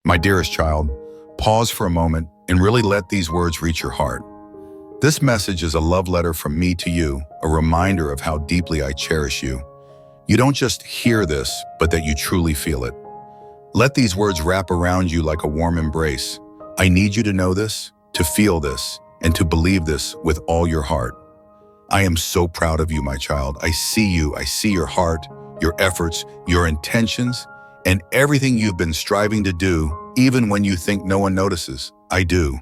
My dearest child, pause for a moment and really let these words reach your heart. This message is a love letter from me to you, a reminder of how deeply I cherish you. You don't just hear this, but that you truly feel it. Let these words wrap around you like a warm embrace. I need you to know this, to feel this, and to believe this with all your heart. I am so proud of you, my child. I see you. I see your heart, your efforts, your intentions, and everything you've been striving to do, even when you think no one notices. I do.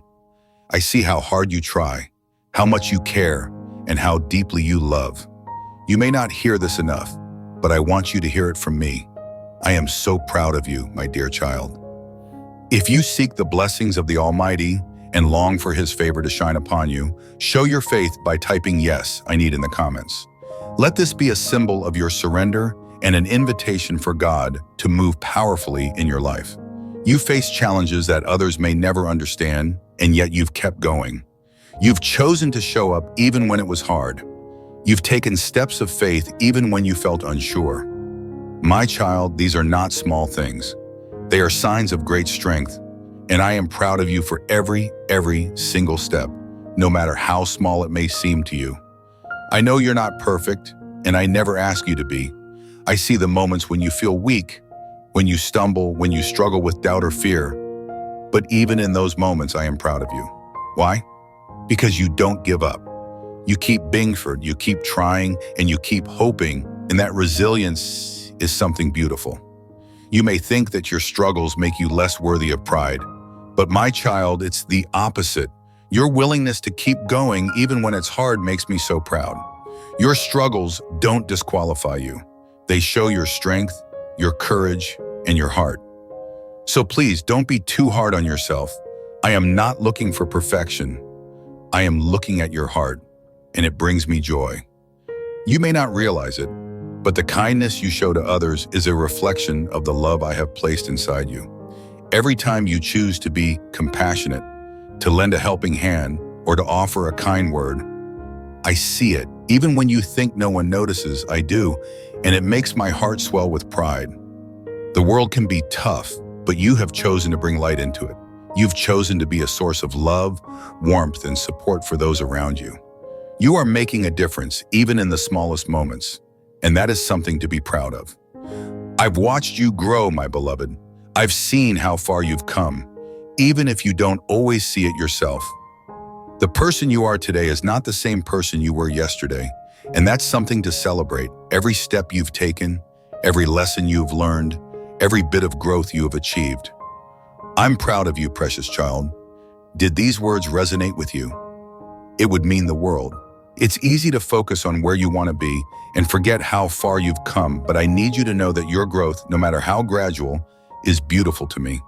I see how hard you try, how much you care, and how deeply you love. You may not hear this enough, but I want you to hear it from me. I am so proud of you, my dear child. If you seek the blessings of the Almighty and long for His favor to shine upon you, show your faith by typing "Yes, I need" in the comments. Let this be a symbol of your surrender and an invitation for God to move powerfully in your life. You face challenges that others may never understand, and yet you've kept going. You've chosen to show up even when it was hard. You've taken steps of faith even when you felt unsure. My child, these are not small things. They are signs of great strength, and I am proud of you for every single step, no matter how small it may seem to you. I know you're not perfect, and I never ask you to be. I see the moments when you feel weak, when you stumble, when you struggle with doubt or fear. But even in those moments, I am proud of you. Why? Because you don't give up. You keep being forward, you keep trying, and you keep hoping, and that resilience is something beautiful. You may think that your struggles make you less worthy of pride, but my child, it's the opposite. Your willingness to keep going even when it's hard makes me so proud. Your struggles don't disqualify you. They show your strength, your courage, and your heart. So please don't be too hard on yourself. I am not looking for perfection. I am looking at your heart, and it brings me joy. You may not realize it, but the kindness you show to others is a reflection of the love I have placed inside you. Every time you choose to be compassionate, to lend a helping hand, or to offer a kind word, I see it. Even when you think no one notices, I do, and it makes my heart swell with pride. The world can be tough, but you have chosen to bring light into it. You've chosen to be a source of love, warmth, and support for those around you. You are making a difference, even in the smallest moments, and that is something to be proud of. I've watched you grow, my beloved. I've seen how far you've come, even if you don't always see it yourself. The person you are today is not the same person you were yesterday, and that's something to celebrate. Every step you've taken, every lesson you've learned, every bit of growth you have achieved. I'm proud of you, precious child. Did these words resonate with you? It would mean the world. It's easy to focus on where you want to be and forget how far you've come, but I need you to know that your growth, no matter how gradual, is beautiful to me.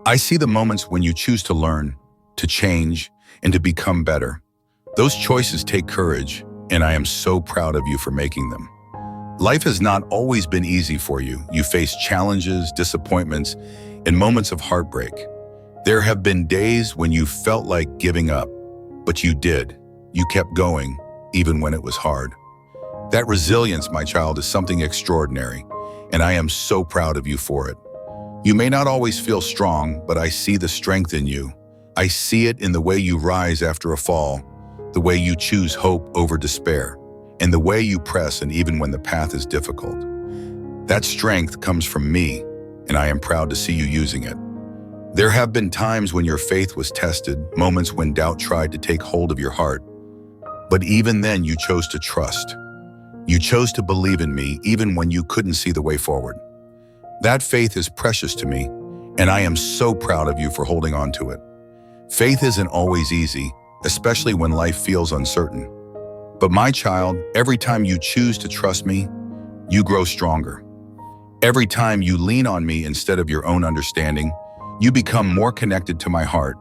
I see the moments when you choose to learn, to change, and to become better. Those choices take courage, and I am so proud of you for making them. Life has not always been easy for you. You face challenges, disappointments, and moments of heartbreak. There have been days when you felt like giving up, but you did. You kept going, even when it was hard. That resilience, my child, is something extraordinary, and I am so proud of you for it. You may not always feel strong, but I see the strength in you. I see it in the way you rise after a fall, the way you choose hope over despair, and the way you press and even when the path is difficult. That strength comes from me, and I am proud to see you using it. There have been times when your faith was tested, moments when doubt tried to take hold of your heart. But even then, you chose to trust. You chose to believe in me even when you couldn't see the way forward. That faith is precious to me, and I am so proud of you for holding on to it. Faith isn't always easy, especially when life feels uncertain. But my child, every time you choose to trust me, you grow stronger. Every time you lean on me instead of your own understanding, you become more connected to my heart,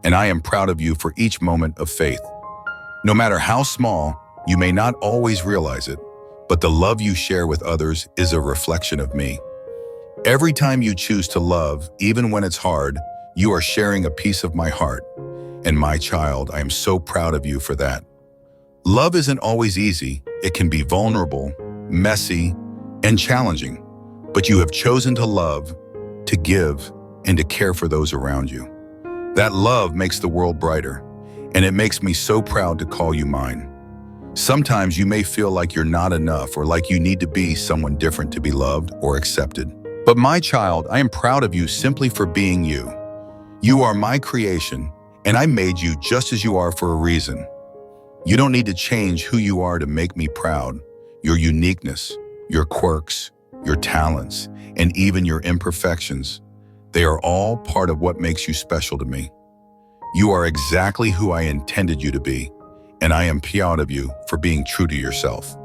and I am proud of you for each moment of faith. No matter how small, you may not always realize it, but the love you share with others is a reflection of me. Every time you choose to love, even when it's hard, you are sharing a piece of my heart. And my child, I am so proud of you for that. Love isn't always easy. It can be vulnerable, messy, and challenging. But you have chosen to love, to give, and to care for those around you. That love makes the world brighter, and it makes me so proud to call you mine. Sometimes you may feel like you're not enough or like you need to be someone different to be loved or accepted. But my child, I am proud of you simply for being you. You are my creation, and I made you just as you are for a reason. You don't need to change who you are to make me proud. Your uniqueness, your quirks, your talents, and even your imperfections, they are all part of what makes you special to me. You are exactly who I intended you to be, and I am proud of you for being true to yourself.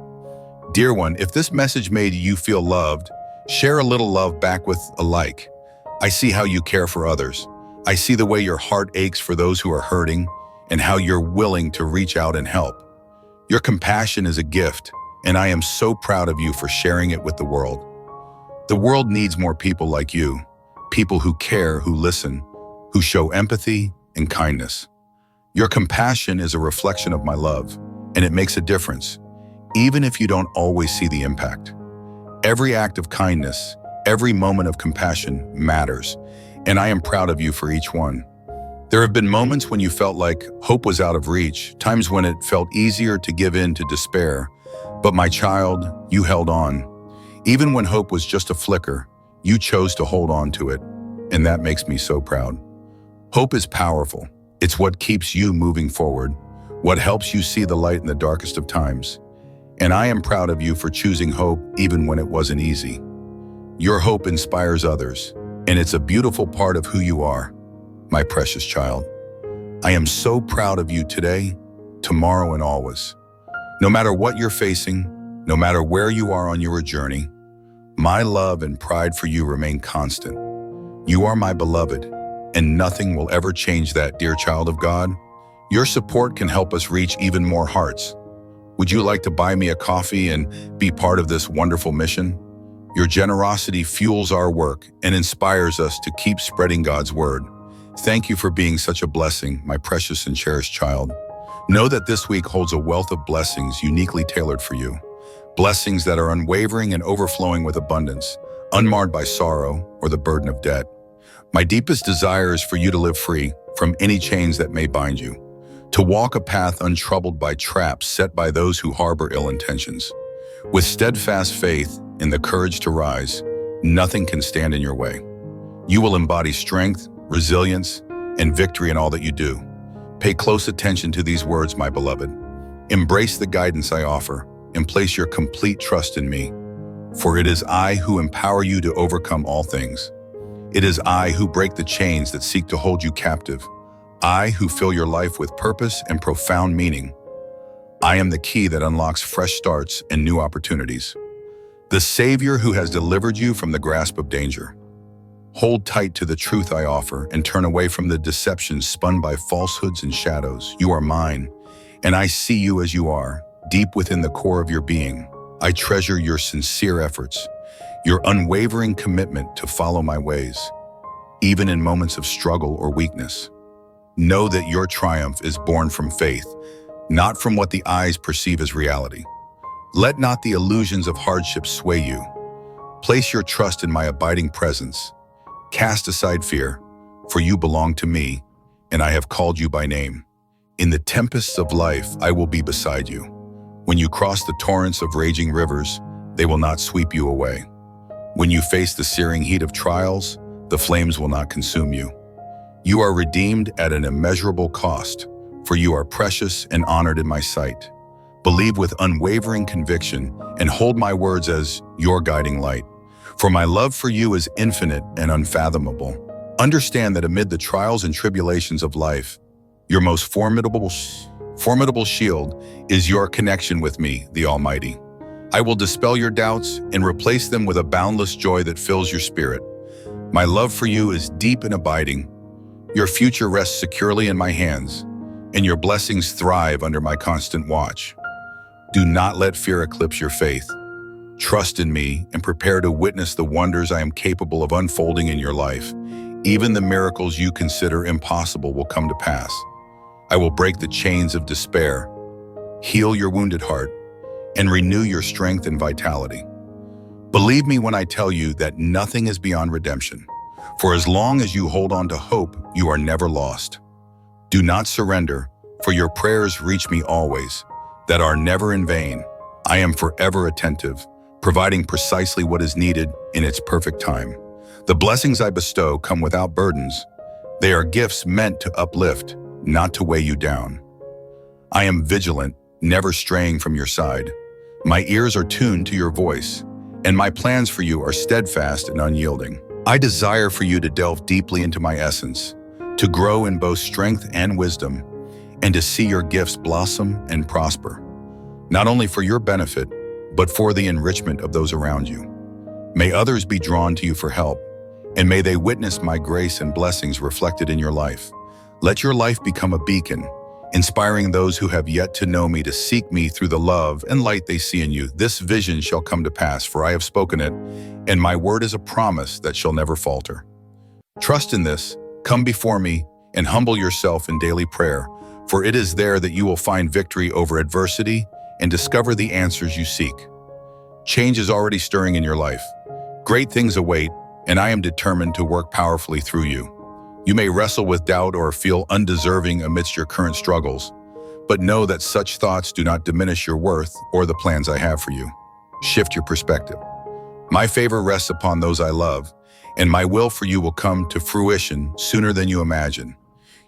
Dear one, if this message made you feel loved, share a little love back with a like. I see how you care for others. I see the way your heart aches for those who are hurting and how you're willing to reach out and help. Your compassion is a gift, and I am so proud of you for sharing it with the world. The world needs more people like you, people who care, who listen, who show empathy and kindness. Your compassion is a reflection of my love, and it makes a difference, even if you don't always see the impact. Every act of kindness, every moment of compassion matters, and I am proud of you for each one. There have been moments when you felt like hope was out of reach, times when it felt easier to give in to despair. But my child, you held on. Even when hope was just a flicker, you chose to hold on to it, and that makes me so proud. Hope is powerful. It's what keeps you moving forward, what helps you see the light in the darkest of times. And I am proud of you for choosing hope even when it wasn't easy. Your hope inspires others, and it's a beautiful part of who you are, my precious child. I am so proud of you today, tomorrow, and always. No matter what you're facing, no matter where you are on your journey, my love and pride for you remain constant. You are my beloved, and nothing will ever change that, dear child of God. Your support can help us reach even more hearts. Would you like to buy me a coffee and be part of this wonderful mission? Your generosity fuels our work and inspires us to keep spreading God's word. Thank you for being such a blessing, my precious and cherished child. Know that this week holds a wealth of blessings uniquely tailored for you. Blessings that are unwavering and overflowing with abundance, unmarred by sorrow or the burden of debt. My deepest desire is for you to live free from any chains that may bind you, to walk a path untroubled by traps set by those who harbor ill intentions. With steadfast faith and the courage to rise, nothing can stand in your way. You will embody strength, resilience, and victory in all that you do. Pay close attention to these words, my beloved. Embrace the guidance I offer and place your complete trust in me. For it is I who empower you to overcome all things. It is I who break the chains that seek to hold you captive. I who fill your life with purpose and profound meaning. I am the key that unlocks fresh starts and new opportunities. The Savior who has delivered you from the grasp of danger. Hold tight to the truth I offer and turn away from the deceptions spun by falsehoods and shadows. You are mine, and I see you as you are, deep within the core of your being. I treasure your sincere efforts, your unwavering commitment to follow my ways, even in moments of struggle or weakness. Know that your triumph is born from faith, not from what the eyes perceive as reality. Let not the illusions of hardship sway you. Place your trust in my abiding presence. Cast aside fear, for you belong to me, and I have called you by name. In the tempests of life, I will be beside you. When you cross the torrents of raging rivers, they will not sweep you away. When you face the searing heat of trials, the flames will not consume you. You are redeemed at an immeasurable cost, for you are precious and honored in my sight. Believe with unwavering conviction and hold my words as your guiding light. For my love for you is infinite and unfathomable. Understand that amid the trials and tribulations of life, your most formidable shield is your connection with me, the Almighty. I will dispel your doubts and replace them with a boundless joy that fills your spirit. My love for you is deep and abiding. Your future rests securely in my hands, and your blessings thrive under my constant watch. Do not let fear eclipse your faith. Trust in me and prepare to witness the wonders I am capable of unfolding in your life. Even the miracles you consider impossible will come to pass. I will break the chains of despair, heal your wounded heart, and renew your strength and vitality. Believe me when I tell you that nothing is beyond redemption. For as long as you hold on to hope, you are never lost. Do not surrender, for your prayers reach me always, that are never in vain. I am forever attentive, providing precisely what is needed in its perfect time. The blessings I bestow come without burdens. They are gifts meant to uplift, not to weigh you down. I am vigilant, never straying from your side. My ears are tuned to your voice, and my plans for you are steadfast and unyielding. I desire for you to delve deeply into my essence, to grow in both strength and wisdom, and to see your gifts blossom and prosper, not only for your benefit, but for the enrichment of those around you. May others be drawn to you for help, and may they witness my grace and blessings reflected in your life. Let your life become a beacon, inspiring those who have yet to know me to seek me through the love and light they see in you. This vision shall come to pass, for I have spoken it, and my word is a promise that shall never falter. Trust in this, come before me, and humble yourself in daily prayer, for it is there that you will find victory over adversity and discover the answers you seek. Change is already stirring in your life. Great things await, and I am determined to work powerfully through you. You may wrestle with doubt or feel undeserving amidst your current struggles, but know that such thoughts do not diminish your worth or the plans I have for you. Shift your perspective. My favor rests upon those I love, and my will for you will come to fruition sooner than you imagine.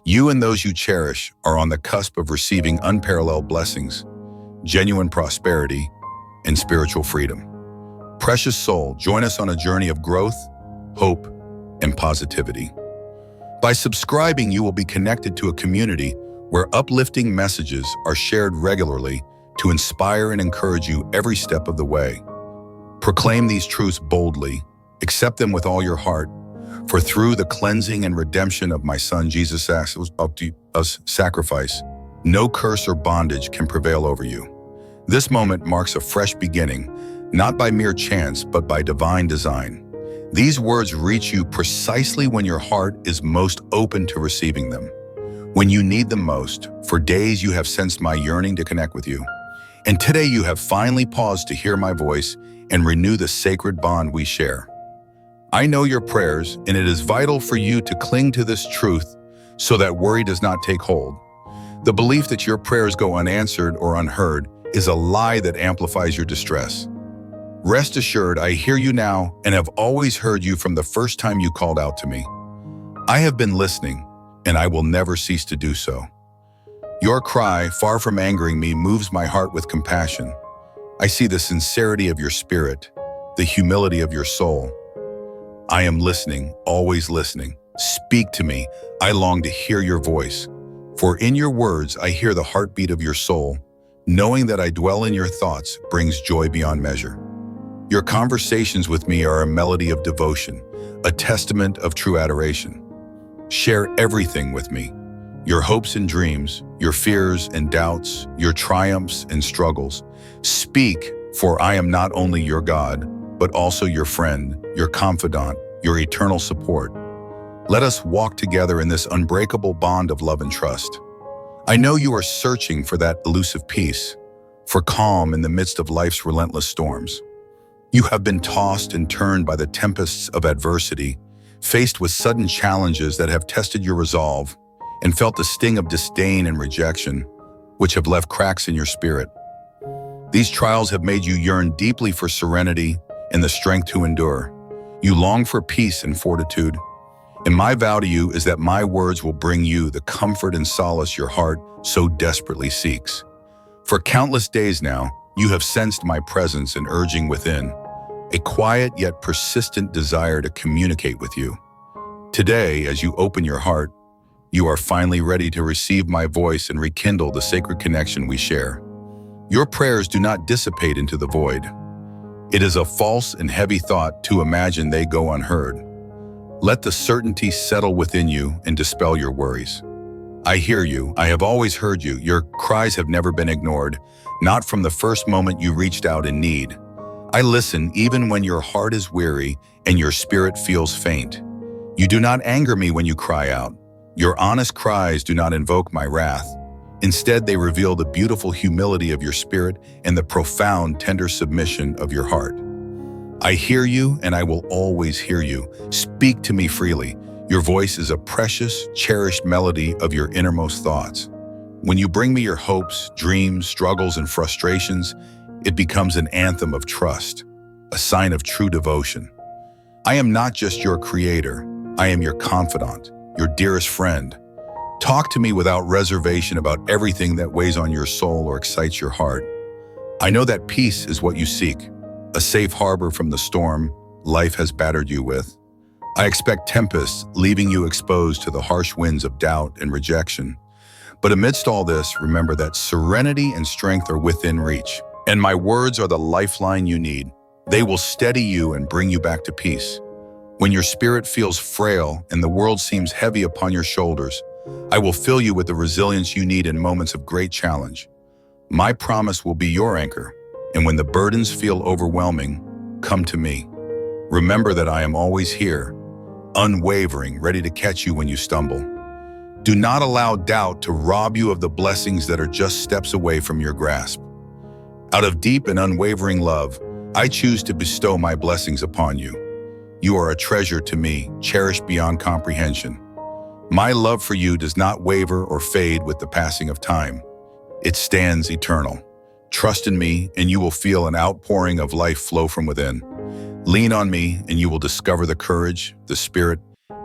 You and those you cherish are on the cusp of receiving unparalleled blessings, genuine prosperity, and spiritual freedom. Precious soul, join us on a journey of growth, hope, and positivity. By subscribing, you will be connected to a community where uplifting messages are shared regularly to inspire and encourage you every step of the way. Proclaim these truths boldly, accept them with all your heart, for through the cleansing and redemption of my Son Jesus' sacrifice, no curse or bondage can prevail over you. This moment marks a fresh beginning, not by mere chance, but by divine design. These words reach you precisely when your heart is most open to receiving them. When you need them most, for days you have sensed my yearning to connect with you. And today you have finally paused to hear my voice and renew the sacred bond we share. I know your prayers, and it is vital for you to cling to this truth so that worry does not take hold. The belief that your prayers go unanswered or unheard is a lie that amplifies your distress. Rest assured, I hear you now and have always heard you from the first time you called out to me. I have been listening, and I will never cease to do so. Your cry, far from angering me, moves my heart with compassion. I see the sincerity of your spirit, the humility of your soul. I am listening, always listening. Speak to me. I long to hear your voice. For in your words, I hear the heartbeat of your soul. Knowing that I dwell in your thoughts brings joy beyond measure. Your conversations with me are a melody of devotion, a testament of true adoration. Share everything with me, your hopes and dreams, your fears and doubts, your triumphs and struggles. Speak, for I am not only your God, but also your friend, your confidant, your eternal support. Let us walk together in this unbreakable bond of love and trust. I know you are searching for that elusive peace, for calm in the midst of life's relentless storms. You have been tossed and turned by the tempests of adversity, faced with sudden challenges that have tested your resolve, and felt the sting of disdain and rejection, which have left cracks in your spirit. These trials have made you yearn deeply for serenity and the strength to endure. You long for peace and fortitude. And my vow to you is that my words will bring you the comfort and solace your heart so desperately seeks. For countless days now, you have sensed my presence and urging within, a quiet yet persistent desire to communicate with you. Today, as you open your heart, you are finally ready to receive my voice and rekindle the sacred connection we share. Your prayers do not dissipate into the void. It is a false and heavy thought to imagine they go unheard. Let the certainty settle within you and dispel your worries. I hear you. I have always heard you. Your cries have never been ignored, not from the first moment you reached out in need. I listen even when your heart is weary and your spirit feels faint. You do not anger me when you cry out. Your honest cries do not invoke my wrath. Instead, they reveal the beautiful humility of your spirit and the profound, tender submission of your heart. I hear you and I will always hear you. Speak to me freely. Your voice is a precious, cherished melody of your innermost thoughts. When you bring me your hopes, dreams, struggles, and frustrations, it becomes an anthem of trust, a sign of true devotion. I am not just your creator, I am your confidant, your dearest friend. Talk to me without reservation about everything that weighs on your soul or excites your heart. I know that peace is what you seek, a safe harbor from the storm life has battered you with. I expect tempests, leaving you exposed to the harsh winds of doubt and rejection. But amidst all this, remember that serenity and strength are within reach. And my words are the lifeline you need. They will steady you and bring you back to peace. When your spirit feels frail and the world seems heavy upon your shoulders, I will fill you with the resilience you need in moments of great challenge. My promise will be your anchor, and when the burdens feel overwhelming, come to me. Remember that I am always here, unwavering, ready to catch you when you stumble. Do not allow doubt to rob you of the blessings that are just steps away from your grasp. Out of deep and unwavering love, I choose to bestow my blessings upon you. You are a treasure to me, cherished beyond comprehension. My love for you does not waver or fade with the passing of time. It stands eternal. Trust in me, and you will feel an outpouring of life flow from within. Lean on me, and you will discover the courage, the spirit,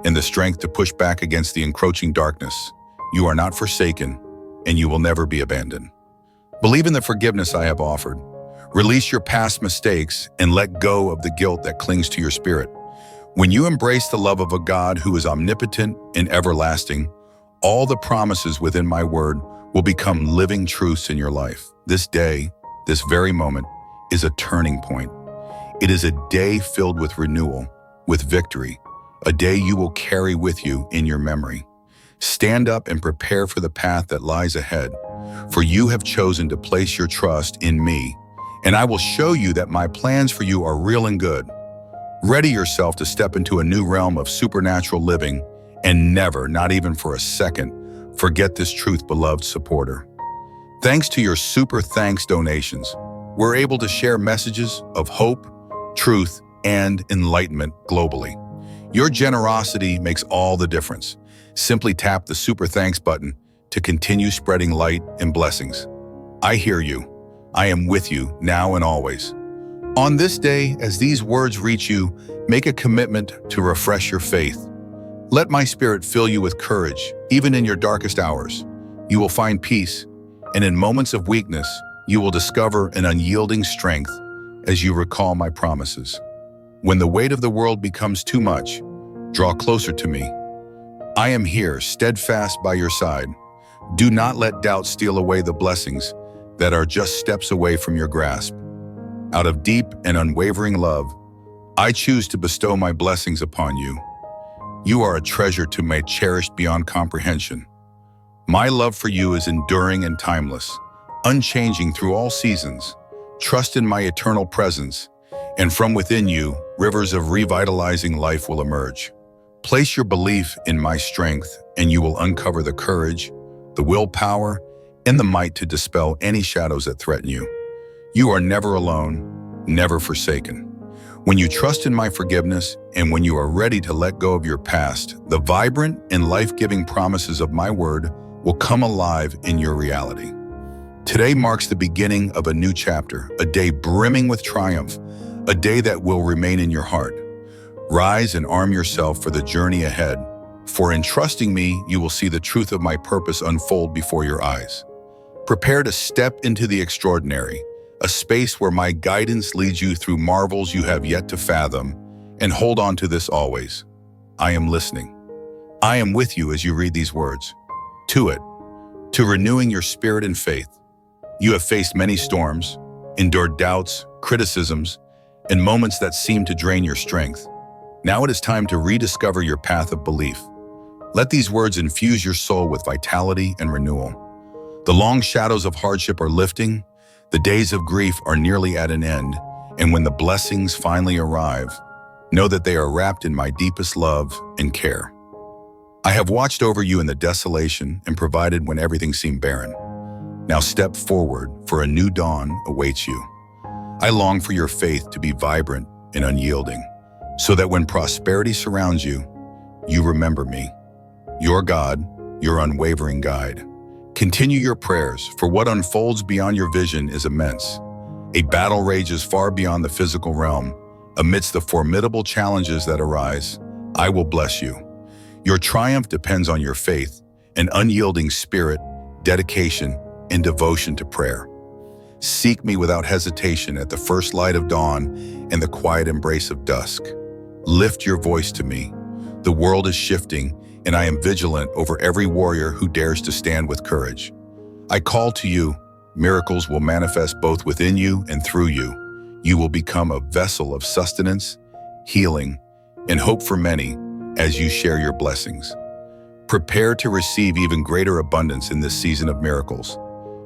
and the strength to push back against the encroaching darkness. You are not forsaken, and you will never be abandoned. Believe in the forgiveness I have offered. Release your past mistakes and let go of the guilt that clings to your spirit. When you embrace the love of a God who is omnipotent and everlasting, all the promises within my word will become living truths in your life. This day, this very moment, is a turning point. It is a day filled with renewal, with victory, a day you will carry with you in your memory. Stand up and prepare for the path that lies ahead, for you have chosen to place your trust in me, and I will show you that my plans for you are real and good. Ready yourself to step into a new realm of supernatural living, and never, not even for a second, forget this truth, beloved supporter. Thanks to your super thanks donations, we're able to share messages of hope, truth, and enlightenment globally. Your generosity makes all the difference. Simply tap the super thanks button to continue spreading light and blessings. I hear you. I am with you now and always. On this day, as these words reach you, make a commitment to refresh your faith. Let my spirit fill you with courage, even in your darkest hours. You will find peace, and in moments of weakness, you will discover an unyielding strength as you recall my promises. When the weight of the world becomes too much, draw closer to me. I am here, steadfast by your side. Do not let doubt steal away the blessings that are just steps away from your grasp. Out of deep and unwavering love, I choose to bestow my blessings upon you. You are a treasure to me, cherished beyond comprehension. My love for you is enduring and timeless, unchanging through all seasons. Trust in my eternal presence, and from within you, rivers of revitalizing life will emerge. Place your belief in my strength, and you will uncover the courage, the willpower, and the might to dispel any shadows that threaten you. You are never alone, never forsaken. When you trust in my forgiveness, and when you are ready to let go of your past, the vibrant and life-giving promises of my word will come alive in your reality. Today marks the beginning of a new chapter, a day brimming with triumph, a day that will remain in your heart. Rise and arm yourself for the journey ahead, for in trusting me, you will see the truth of my purpose unfold before your eyes. Prepare to step into the extraordinary, a space where my guidance leads you through marvels you have yet to fathom, and hold on to this always. I am listening. I am with you as you read these words. To renewing your spirit and faith. You have faced many storms, endured doubts, criticisms, and moments that seem to drain your strength. Now it is time to rediscover your path of belief. Let these words infuse your soul with vitality and renewal. The long shadows of hardship are lifting, the days of grief are nearly at an end, and when the blessings finally arrive, know that they are wrapped in my deepest love and care. I have watched over you in the desolation and provided when everything seemed barren. Now step forward, for a new dawn awaits you. I long for your faith to be vibrant and unyielding, so that when prosperity surrounds you, you remember me, your God, your unwavering guide. Continue your prayers, for what unfolds beyond your vision is immense. A battle rages far beyond the physical realm. Amidst the formidable challenges that arise, I will bless you. Your triumph depends on your faith, an unyielding spirit, dedication, and devotion to prayer. Seek me without hesitation at the first light of dawn and the quiet embrace of dusk. Lift your voice to me. The world is shifting, and I am vigilant over every warrior who dares to stand with courage. I call to you. Miracles will manifest both within you and through you. You will become a vessel of sustenance, healing, and hope for many as you share your blessings. Prepare to receive even greater abundance in this season of miracles.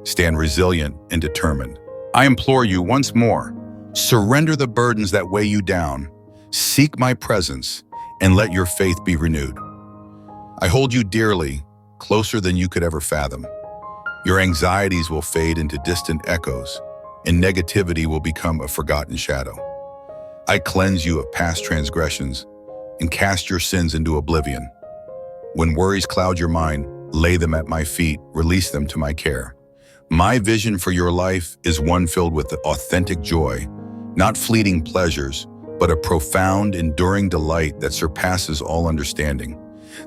Stand resilient and determined. I implore you once more, surrender the burdens that weigh you down, seek my presence, and let your faith be renewed. I hold you dearly, closer than you could ever fathom. Your anxieties will fade into distant echoes, and negativity will become a forgotten shadow. I cleanse you of past transgressions and cast your sins into oblivion. When worries cloud your mind, lay them at my feet, release them to my care. My vision for your life is one filled with authentic joy, not fleeting pleasures, but a profound, enduring delight that surpasses all understanding.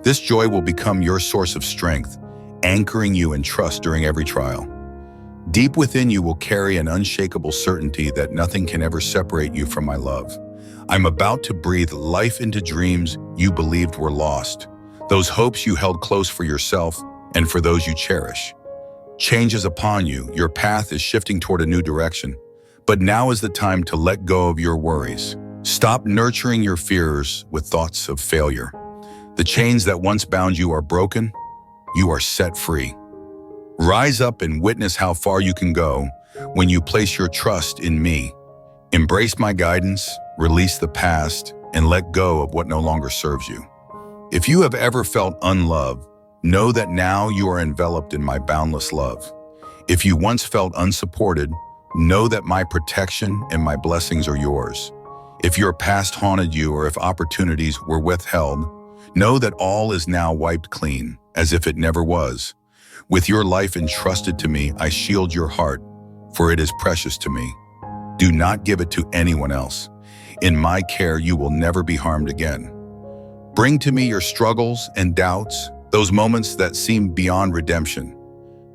This joy will become your source of strength, anchoring you in trust during every trial. Deep within you will carry an unshakable certainty that nothing can ever separate you from my love. I'm about to breathe life into dreams you believed were lost, those hopes you held close for yourself and for those you cherish. Change is upon you. Your path is shifting toward a new direction. But now is the time to let go of your worries. Stop nurturing your fears with thoughts of failure. The chains that once bound you are broken. You are set free. Rise up and witness how far you can go when you place your trust in me. Embrace my guidance, release the past, and let go of what no longer serves you. If you have ever felt unloved, know that now you are enveloped in my boundless love. If you once felt unsupported, know that my protection and my blessings are yours. If your past haunted you or if opportunities were withheld, know that all is now wiped clean, as if it never was. With your life entrusted to me, I shield your heart, for it is precious to me. Do not give it to anyone else. In my care, you will never be harmed again. Bring to me your struggles and doubts, those moments that seem beyond redemption,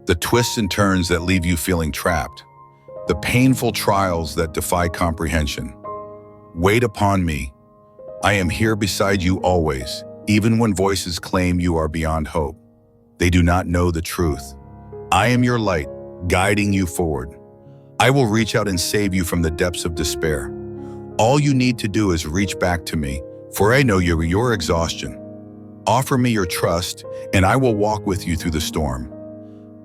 the twists and turns that leave you feeling trapped, the painful trials that defy comprehension. Wait upon me. I am here beside you always, even when voices claim you are beyond hope. They do not know the truth. I am your light, guiding you forward. I will reach out and save you from the depths of despair. All you need to do is reach back to me, for I know your exhaustion. Offer me your trust, and I will walk with you through the storm.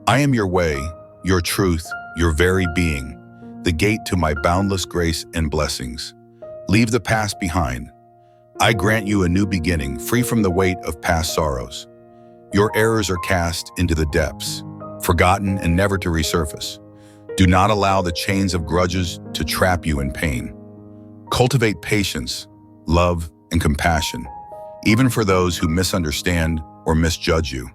I am your way, your truth, your very being, the gate to my boundless grace and blessings. Leave the past behind. I grant you a new beginning, free from the weight of past sorrows. Your errors are cast into the depths, forgotten and never to resurface. Do not allow the chains of grudges to trap you in pain. Cultivate patience, love, and compassion, even for those who misunderstand or misjudge you.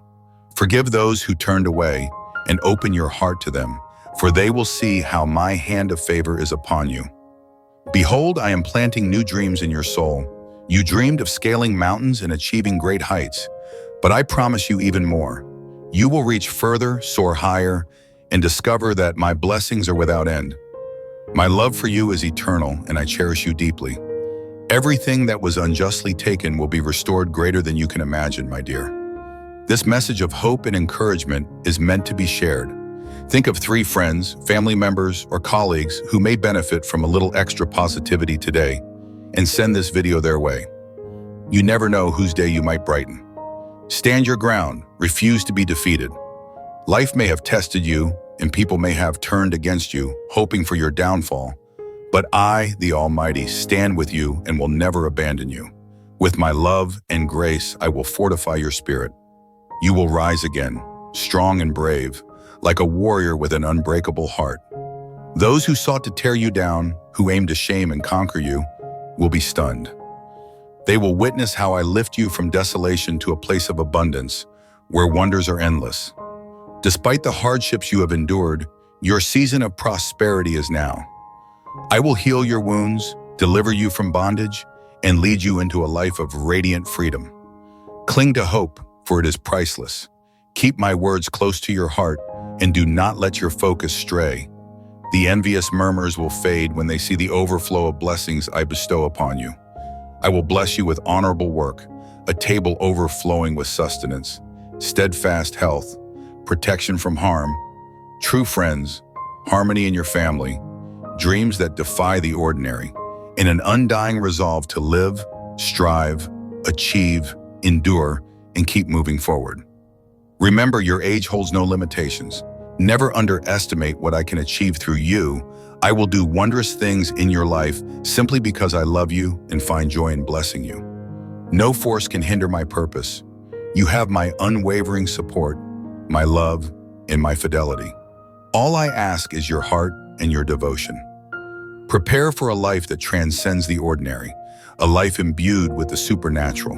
Forgive those who turned away and open your heart to them, for they will see how my hand of favor is upon you. Behold, I am planting new dreams in your soul. You dreamed of scaling mountains and achieving great heights, but I promise you even more. You will reach further, soar higher, and discover that my blessings are without end. My love for you is eternal, and I cherish you deeply. Everything that was unjustly taken will be restored greater than you can imagine, my dear. This message of hope and encouragement is meant to be shared. Think of 3 friends, family members, or colleagues who may benefit from a little extra positivity today, and send this video their way. You never know whose day you might brighten. Stand your ground, refuse to be defeated. Life may have tested you, and people may have turned against you, hoping for your downfall. But I, the Almighty, stand with you and will never abandon you. With my love and grace, I will fortify your spirit. You will rise again, strong and brave, like a warrior with an unbreakable heart. Those who sought to tear you down, who aimed to shame and conquer you, will be stunned. They will witness how I lift you from desolation to a place of abundance, where wonders are endless. Despite the hardships you have endured, your season of prosperity is now. I will heal your wounds, deliver you from bondage, and lead you into a life of radiant freedom. Cling to hope, for it is priceless. Keep my words close to your heart, and do not let your focus stray. The envious murmurs will fade when they see the overflow of blessings I bestow upon you. I will bless you with honorable work, a table overflowing with sustenance, steadfast health, protection from harm, true friends, harmony in your family, dreams that defy the ordinary, and an undying resolve to live, strive, achieve, endure, and keep moving forward. Remember, your age holds no limitations. Never underestimate what I can achieve through you. I will do wondrous things in your life simply because I love you and find joy in blessing you. No force can hinder my purpose. You have my unwavering support, my love, and my fidelity. All I ask is your heart and your devotion. Prepare for a life that transcends the ordinary, a life imbued with the supernatural.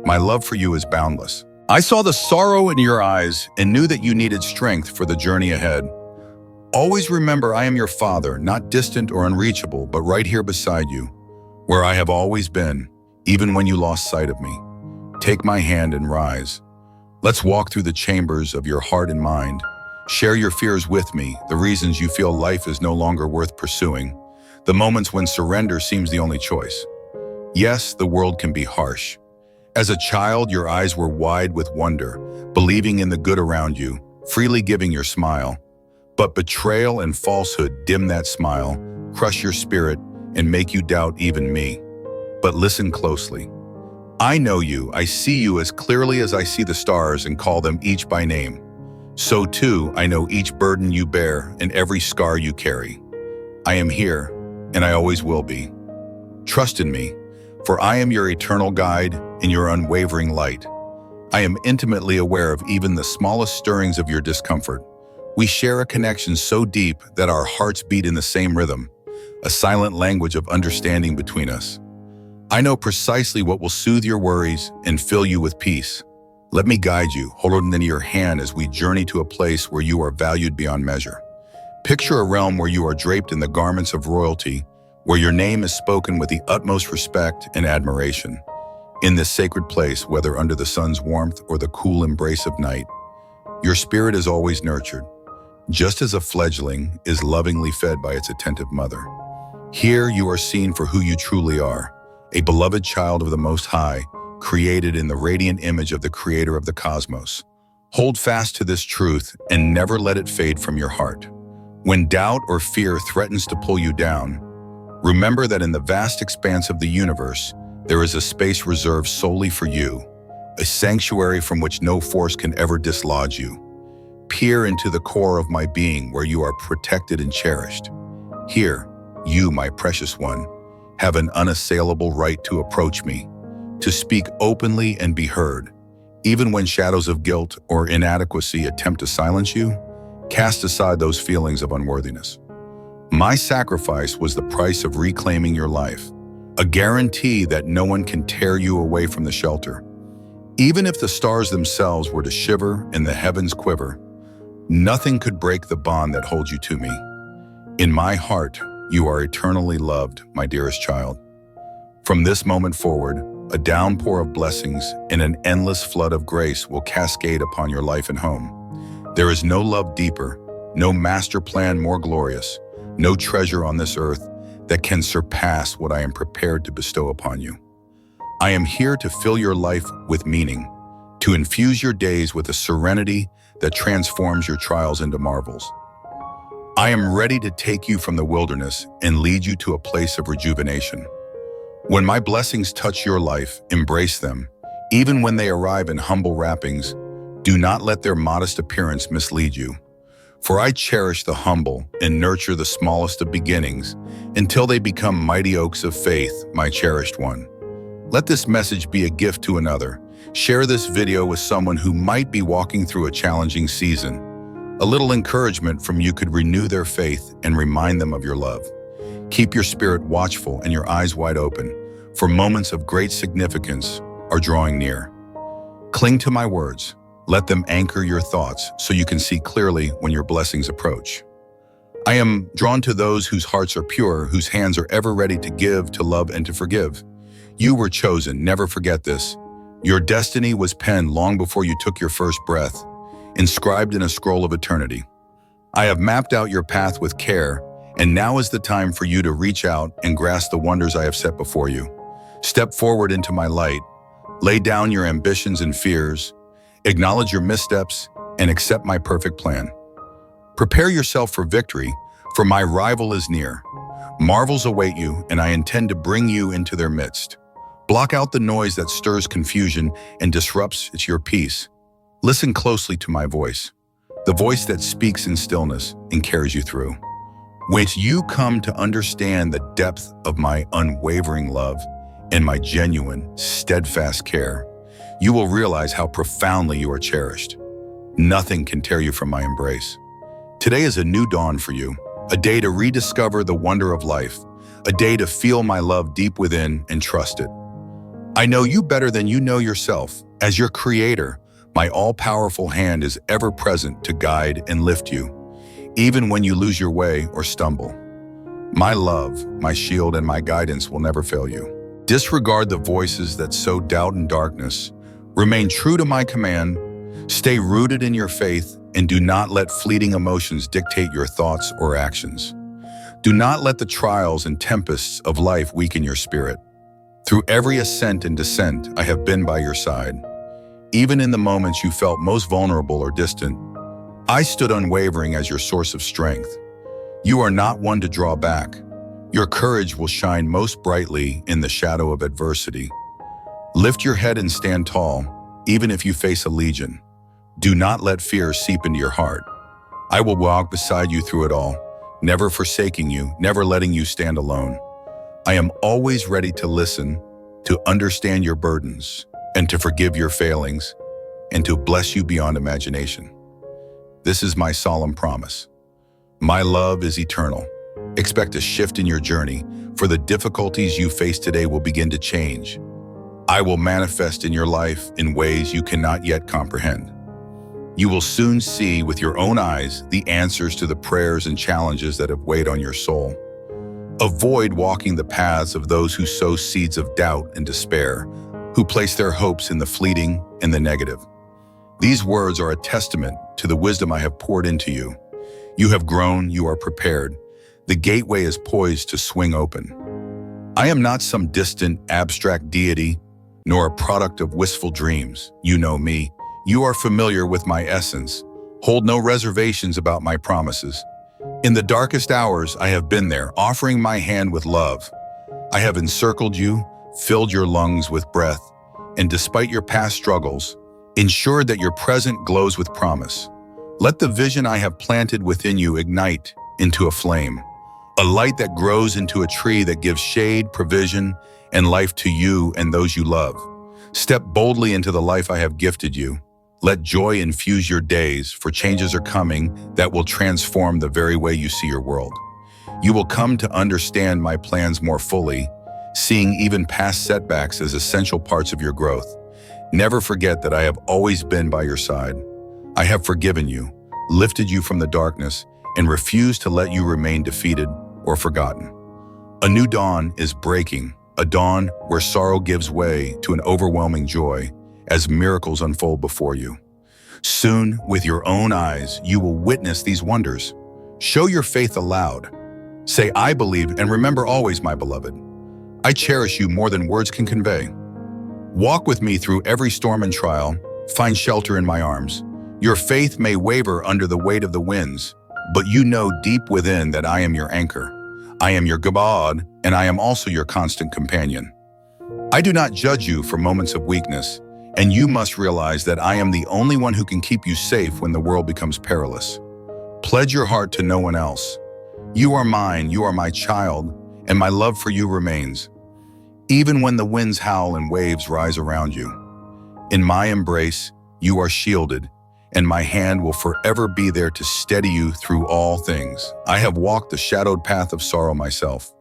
My love for you is boundless. I saw the sorrow in your eyes and knew that you needed strength for the journey ahead. Always remember, I am your father, not distant or unreachable, but right here beside you, where I have always been, even when you lost sight of me. Take my hand and rise. Let's walk through the chambers of your heart and mind. Share your fears with me, the reasons you feel life is no longer worth pursuing, the moments when surrender seems the only choice. Yes, the world can be harsh. As a child, your eyes were wide with wonder, believing in the good around you, freely giving your smile. But betrayal and falsehood dim that smile, crush your spirit, and make you doubt even me. But listen closely. I know you, I see you as clearly as I see the stars and call them each by name. So too, I know each burden you bear and every scar you carry. I am here, and I always will be. Trust in me, for I am your eternal guide and your unwavering light. I am intimately aware of even the smallest stirrings of your discomfort. We share a connection so deep that our hearts beat in the same rhythm, a silent language of understanding between us. I know precisely what will soothe your worries and fill you with peace. Let me guide you, holding in your hand as we journey to a place where you are valued beyond measure. Picture a realm where you are draped in the garments of royalty, where your name is spoken with the utmost respect and admiration. In this sacred place, whether under the sun's warmth or the cool embrace of night, your spirit is always nurtured, just as a fledgling is lovingly fed by its attentive mother. Here you are seen for who you truly are, a beloved child of the Most High, created in the radiant image of the Creator of the cosmos. Hold fast to this truth and never let it fade from your heart. When doubt or fear threatens to pull you down, remember that in the vast expanse of the universe, there is a space reserved solely for you, a sanctuary from which no force can ever dislodge you. Peer into the core of my being where you are protected and cherished. Here, you, my precious one, have an unassailable right to approach me, to speak openly and be heard. Even when shadows of guilt or inadequacy attempt to silence you, cast aside those feelings of unworthiness. My sacrifice was the price of reclaiming your life, a guarantee that no one can tear you away from the shelter. Even if the stars themselves were to shiver and the heavens quiver, nothing could break the bond that holds you to me. In my heart, you are eternally loved, my dearest child. From this moment forward, a downpour of blessings and an endless flood of grace will cascade upon your life and home. There is no love deeper, no master plan more glorious, no treasure on this earth that can surpass what I am prepared to bestow upon you. I am here to fill your life with meaning, to infuse your days with a serenity that transforms your trials into marvels. I am ready to take you from the wilderness and lead you to a place of rejuvenation. When my blessings touch your life, embrace them. Even when they arrive in humble wrappings, do not let their modest appearance mislead you. For I cherish the humble and nurture the smallest of beginnings until they become mighty oaks of faith, my cherished one. Let this message be a gift to another. Share this video with someone who might be walking through a challenging season. A little encouragement from you could renew their faith and remind them of your love. Keep your spirit watchful and your eyes wide open, for moments of great significance are drawing near. Cling to my words. Let them anchor your thoughts so you can see clearly when your blessings approach. I am drawn to those whose hearts are pure, whose hands are ever ready to give, to love, and to forgive. You were chosen, never forget this. Your destiny was penned long before you took your first breath, inscribed in a scroll of eternity. I have mapped out your path with care, and now is the time for you to reach out and grasp the wonders I have set before you. Step forward into my light, lay down your ambitions and fears, acknowledge your missteps, and accept my perfect plan. Prepare yourself for victory, for my rival is near. Marvels await you, and I intend to bring you into their midst. Block out the noise that stirs confusion and disrupts your peace. Listen closely to my voice, the voice that speaks in stillness and carries you through. When you come to understand the depth of my unwavering love and my genuine, steadfast care, you will realize how profoundly you are cherished. Nothing can tear you from my embrace. Today is a new dawn for you, a day to rediscover the wonder of life, a day to feel my love deep within and trust it. I know you better than you know yourself. As your creator, my all-powerful hand is ever present to guide and lift you, even when you lose your way or stumble. My love, my shield, and my guidance will never fail you. Disregard the voices that sow doubt and darkness. Remain true to my command. Stay rooted in your faith, and do not let fleeting emotions dictate your thoughts or actions. Do not let the trials and tempests of life weaken your spirit. Through every ascent and descent, I have been by your side. Even in the moments you felt most vulnerable or distant, I stood unwavering as your source of strength. You are not one to draw back. Your courage will shine most brightly in the shadow of adversity. Lift your head and stand tall, even if you face a legion. Do not let fear seep into your heart. I will walk beside you through it all, never forsaking you, never letting you stand alone. I am always ready to listen, to understand your burdens, and to forgive your failings, and to bless you beyond imagination. This is my solemn promise. My love is eternal. Expect a shift in your journey, for the difficulties you face today will begin to change. I will manifest in your life in ways you cannot yet comprehend. You will soon see with your own eyes the answers to the prayers and challenges that have weighed on your soul. Avoid walking the paths of those who sow seeds of doubt and despair, who place their hopes in the fleeting and the negative. These words are a testament to the wisdom I have poured into you. You have grown, you are prepared. The gateway is poised to swing open. I am not some distant, abstract deity, nor a product of wistful dreams. You know me. You are familiar with my essence. Hold no reservations about my promises. In the darkest hours, I have been there, offering my hand with love. I have encircled you, filled your lungs with breath, and despite your past struggles, ensured that your present glows with promise. Let the vision I have planted within you ignite into a flame, a light that grows into a tree that gives shade, provision, and life to you and those you love. Step boldly into the life I have gifted you. Let joy infuse your days, for changes are coming that will transform the very way you see your world. You will come to understand my plans more fully, seeing even past setbacks as essential parts of your growth. Never forget that I have always been by your side. I have forgiven you, lifted you from the darkness, and refused to let you remain defeated or forgotten. A new dawn is breaking, a dawn where sorrow gives way to an overwhelming joy as miracles unfold before you. Soon, with your own eyes, you will witness these wonders. Show your faith aloud. Say, I believe, and remember always, my beloved, I cherish you more than words can convey. Walk with me through every storm and trial. Find shelter in my arms. Your faith may waver under the weight of the winds, but you know deep within that I am your anchor. I am your God, and I am also your constant companion. I do not judge you for moments of weakness, and you must realize that I am the only one who can keep you safe when the world becomes perilous. Pledge your heart to no one else. You are mine, you are my child, and my love for you remains. Even when the winds howl and waves rise around you, in my embrace, you are shielded, and my hand will forever be there to steady you through all things. I have walked the shadowed path of sorrow myself,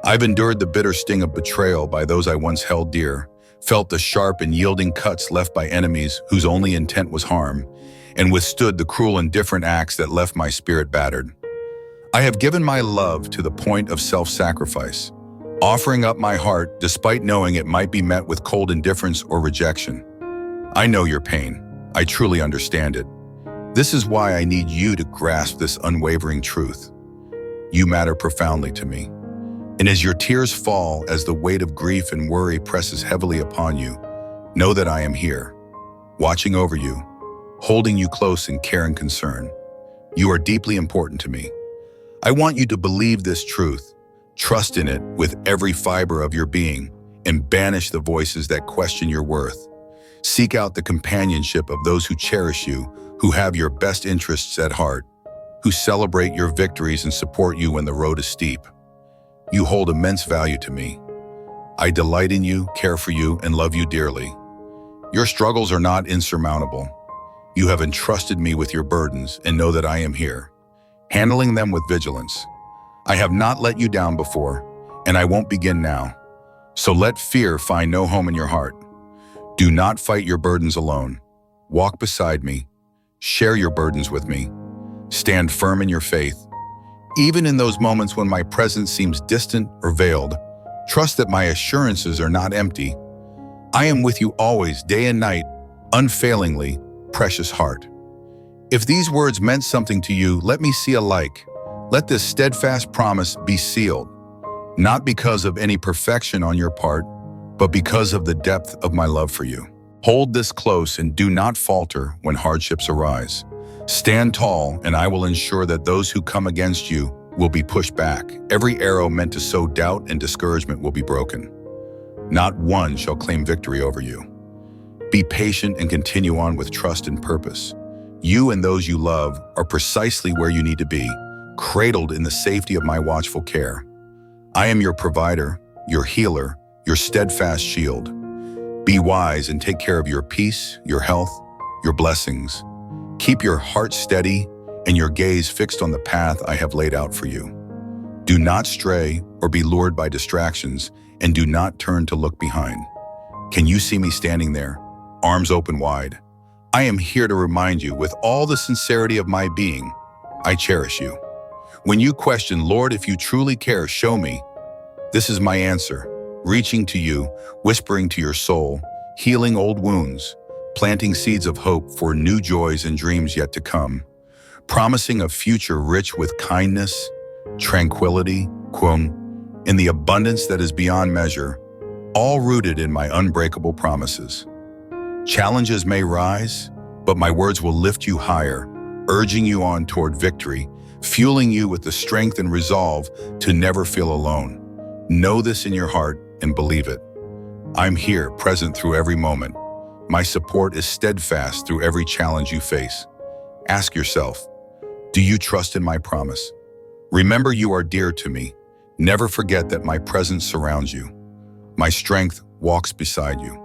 I've endured the bitter sting of betrayal by those I once held dear, felt the sharp and yielding cuts left by enemies whose only intent was harm, and withstood the cruel and indifferent acts that left my spirit battered. I have given my love to the point of self-sacrifice, offering up my heart despite knowing it might be met with cold indifference or rejection. I know your pain. I truly understand it. This is why I need you to grasp this unwavering truth. You matter profoundly to me. And as your tears fall, as the weight of grief and worry presses heavily upon you, know that I am here, watching over you, holding you close in care and concern. You are deeply important to me. I want you to believe this truth, trust in it with every fiber of your being, and banish the voices that question your worth. Seek out the companionship of those who cherish you, who have your best interests at heart, who celebrate your victories and support you when the road is steep. You hold immense value to me. I delight in you, care for you, and love you dearly. Your struggles are not insurmountable. You have entrusted me with your burdens and know that I am here, handling them with vigilance. I have not let you down before, and I won't begin now. So let fear find no home in your heart. Do not fight your burdens alone. Walk beside me. Share your burdens with me. Stand firm in your faith. Even in those moments when my presence seems distant or veiled, trust that my assurances are not empty. I am with you always, day and night, unfailingly, precious heart. If these words meant something to you, let me see a like. Let this steadfast promise be sealed, not because of any perfection on your part, but because of the depth of my love for you. Hold this close and do not falter when hardships arise. Stand tall, and I will ensure that those who come against you will be pushed back. Every arrow meant to sow doubt and discouragement will be broken. Not one shall claim victory over you. Be patient and continue on with trust and purpose. You and those you love are precisely where you need to be, cradled in the safety of my watchful care. I am your provider, your healer, your steadfast shield. Be wise and take care of your peace, your health, your blessings. Keep your heart steady and your gaze fixed on the path I have laid out for you. Do not stray or be lured by distractions, and do not turn to look behind. Can you see me standing there, arms open wide? I am here to remind you with all the sincerity of my being, I cherish you. When you question, Lord, if you truly care, show me. This is my answer, reaching to you, whispering to your soul, healing old wounds, planting seeds of hope for new joys and dreams yet to come, promising a future rich with kindness, tranquility, in the abundance that is beyond measure, all rooted in my unbreakable promises. Challenges may rise, but my words will lift you higher, urging you on toward victory, fueling you with the strength and resolve to never feel alone. Know this in your heart and believe it. I'm here, present through every moment. My support is steadfast through every challenge you face. Ask yourself, do you trust in my promise? Remember, you are dear to me. Never forget that my presence surrounds you. My strength walks beside you.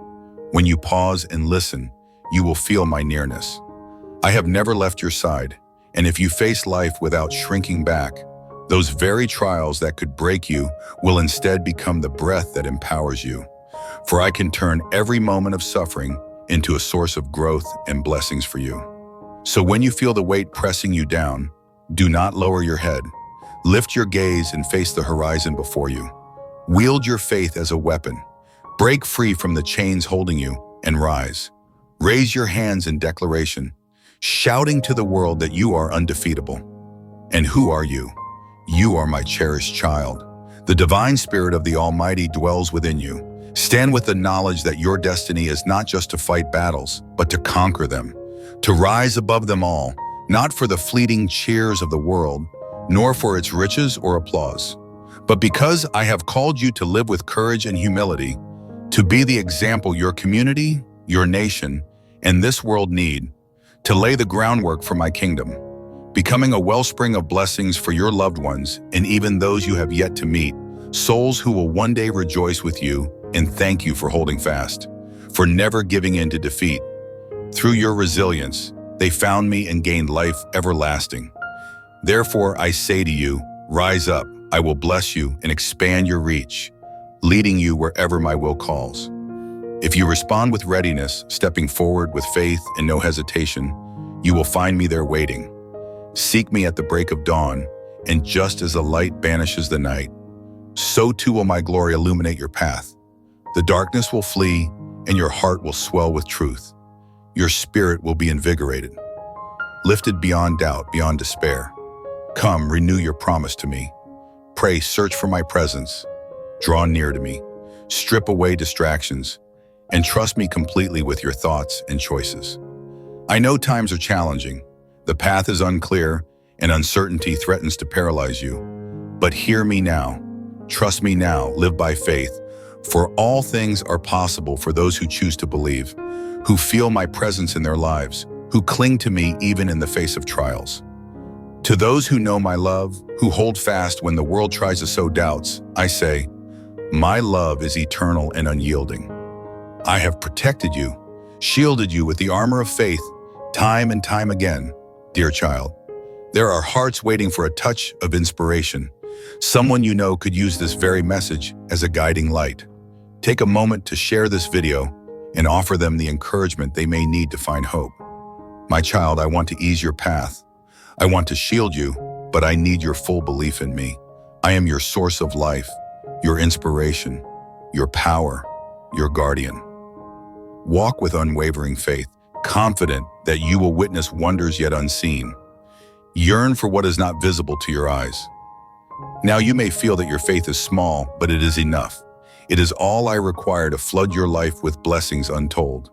When you pause and listen, you will feel my nearness. I have never left your side, and if you face life without shrinking back, those very trials that could break you will instead become the breath that empowers you. For I can turn every moment of suffering into a source of growth and blessings for you. So when you feel the weight pressing you down, do not lower your head. Lift your gaze and face the horizon before you. Wield your faith as a weapon. Break free from the chains holding you and rise. Raise your hands in declaration, shouting to the world that you are undefeatable. And who are you? You are my cherished child. The divine spirit of the Almighty dwells within you. Stand with the knowledge that your destiny is not just to fight battles, but to conquer them, to rise above them all, not for the fleeting cheers of the world, nor for its riches or applause, but because I have called you to live with courage and humility, to be the example your community, your nation, and this world need, to lay the groundwork for my kingdom, becoming a wellspring of blessings for your loved ones and even those you have yet to meet, souls who will one day rejoice with you and thank you for holding fast, for never giving in to defeat. Through your resilience, they found me and gained life everlasting. Therefore, I say to you, rise up, I will bless you and expand your reach, leading you wherever my will calls. If you respond with readiness, stepping forward with faith and no hesitation, you will find me there waiting. Seek me at the break of dawn, and just as the light banishes the night, so too will my glory illuminate your path. The darkness will flee, and your heart will swell with truth. Your spirit will be invigorated, lifted beyond doubt, beyond despair. Come, renew your promise to me. Pray, search for my presence. Draw near to me. Strip away distractions, and trust me completely with your thoughts and choices. I know times are challenging. The path is unclear, and uncertainty threatens to paralyze you. But hear me now. Trust me now. Live by faith. For all things are possible for those who choose to believe, who feel my presence in their lives, who cling to me even in the face of trials. To those who know my love, who hold fast when the world tries to sow doubts, I say, my love is eternal and unyielding. I have protected you, shielded you with the armor of faith, time and time again, dear child. There are hearts waiting for a touch of inspiration. Someone you know could use this very message as a guiding light. Take a moment to share this video and offer them the encouragement they may need to find hope. My child, I want to ease your path. I want to shield you, but I need your full belief in me. I am your source of life, your inspiration, your power, your guardian. Walk with unwavering faith, confident that you will witness wonders yet unseen. Yearn for what is not visible to your eyes. Now you may feel that your faith is small, but it is enough. It is all I require to flood your life with blessings untold.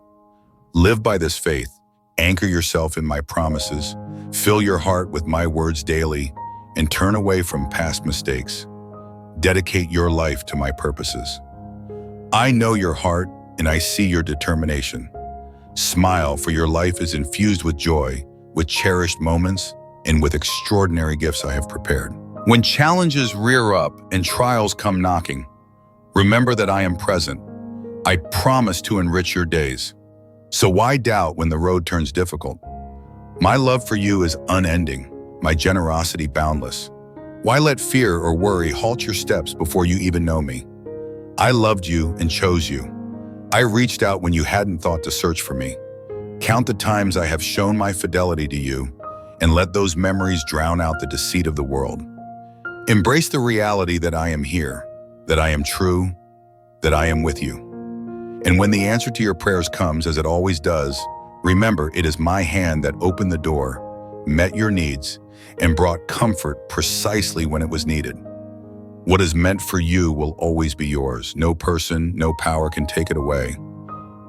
Live by this faith. Anchor yourself in my promises. Fill your heart with my words daily, and turn away from past mistakes. Dedicate your life to my purposes. I know your heart, and I see your determination. Smile, for your life is infused with joy, with cherished moments, and with extraordinary gifts I have prepared. When challenges rear up and trials come knocking, remember that I am present. I promise to enrich your days. So why doubt when the road turns difficult? My love for you is unending, my generosity boundless. Why let fear or worry halt your steps before you even know me? I loved you and chose you. I reached out when you hadn't thought to search for me. Count the times I have shown my fidelity to you, and let those memories drown out the deceit of the world. Embrace the reality that I am here, that I am true, that I am with you. And when the answer to your prayers comes, as it always does, remember it is my hand that opened the door, met your needs, and brought comfort precisely when it was needed. What is meant for you will always be yours. No person, no power can take it away.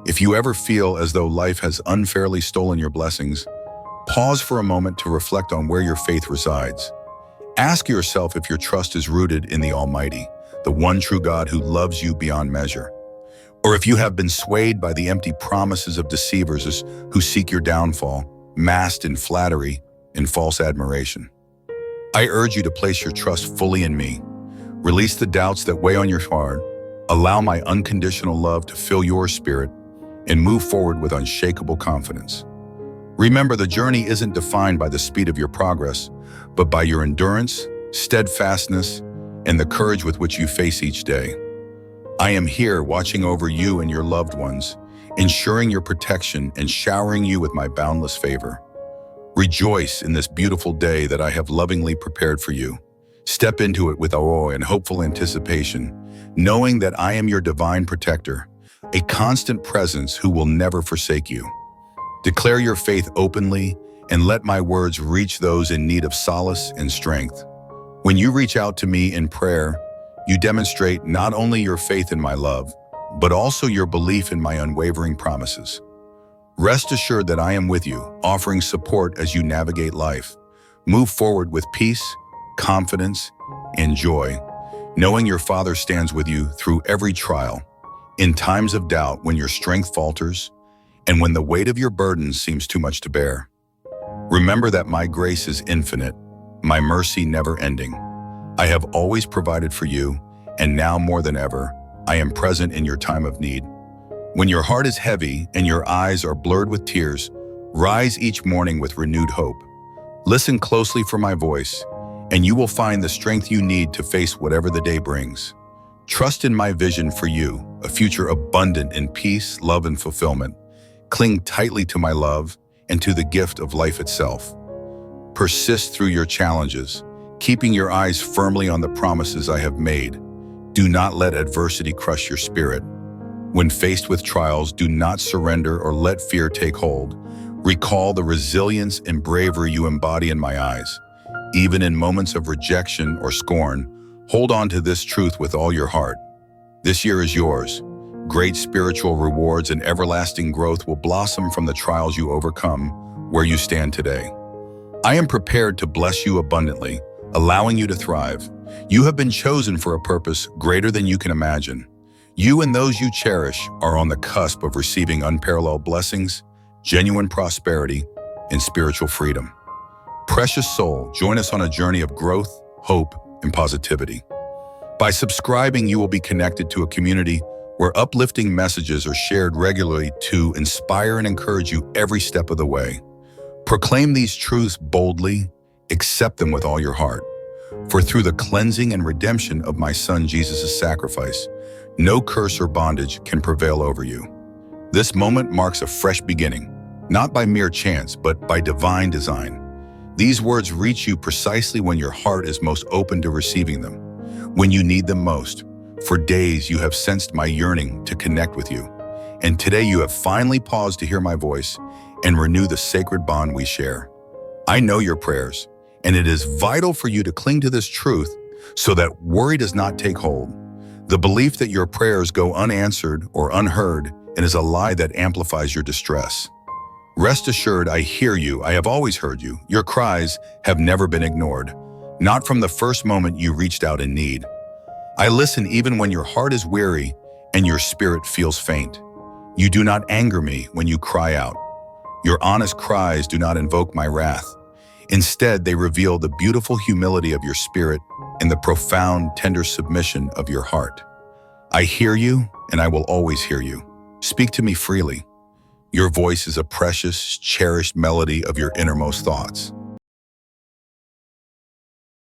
If you ever feel as though life has unfairly stolen your blessings, pause for a moment to reflect on where your faith resides. Ask yourself if your trust is rooted in the Almighty, the one true God who loves you beyond measure. Or if you have been swayed by the empty promises of deceivers who seek your downfall, masked in flattery and false admiration. I urge you to place your trust fully in me. Release the doubts that weigh on your heart. Allow my unconditional love to fill your spirit, and move forward with unshakable confidence. Remember, the journey isn't defined by the speed of your progress, but by your endurance, steadfastness, and the courage with which you face each day. I am here watching over you and your loved ones, ensuring your protection and showering you with my boundless favor. Rejoice in this beautiful day that I have lovingly prepared for you. Step into it with awe and hopeful anticipation, knowing that I am your divine protector, a constant presence who will never forsake you. Declare your faith openly and let my words reach those in need of solace and strength. When you reach out to me in prayer, you demonstrate not only your faith in my love, but also your belief in my unwavering promises. Rest assured that I am with you, offering support as you navigate life. Move forward with peace, confidence, and joy, knowing your Father stands with you through every trial, in times of doubt when your strength falters, and when the weight of your burdens seems too much to bear. Remember that my grace is infinite, my mercy never ending. I have always provided for you, and now more than ever, I am present in your time of need. When your heart is heavy and your eyes are blurred with tears, rise each morning with renewed hope. Listen closely for my voice, and you will find the strength you need to face whatever the day brings. Trust in my vision for you, a future abundant in peace, love, and fulfillment. Cling tightly to my love and to the gift of life itself. Persist through your challenges, keeping your eyes firmly on the promises I have made. Do not let adversity crush your spirit. When faced with trials, do not surrender or let fear take hold. Recall the resilience and bravery you embody in my eyes. Even in moments of rejection or scorn, hold on to this truth with all your heart. This year is yours. Great spiritual rewards and everlasting growth will blossom from the trials you overcome where you stand today. I am prepared to bless you abundantly, allowing you to thrive. You have been chosen for a purpose greater than you can imagine. You and those you cherish are on the cusp of receiving unparalleled blessings, genuine prosperity, and spiritual freedom. Precious soul, join us on a journey of growth, hope, and positivity. By subscribing, you will be connected to a community where uplifting messages are shared regularly to inspire and encourage you every step of the way. Proclaim these truths boldly, accept them with all your heart. For through the cleansing and redemption of my Son Jesus' sacrifice, no curse or bondage can prevail over you. This moment marks a fresh beginning, not by mere chance, but by divine design. These words reach you precisely when your heart is most open to receiving them, when you need them most. For days you have sensed my yearning to connect with you, and today you have finally paused to hear my voice and renew the sacred bond we share. I know your prayers, and it is vital for you to cling to this truth so that worry does not take hold. The belief that your prayers go unanswered or unheard and is a lie that amplifies your distress. Rest assured, I hear you. I have always heard you. Your cries have never been ignored, not from the first moment you reached out in need. I listen even when your heart is weary and your spirit feels faint. You do not anger me when you cry out. Your honest cries do not invoke my wrath. Instead, they reveal the beautiful humility of your spirit and the profound, tender submission of your heart. I hear you, and I will always hear you. Speak to me freely. Your voice is a precious, cherished melody of your innermost thoughts.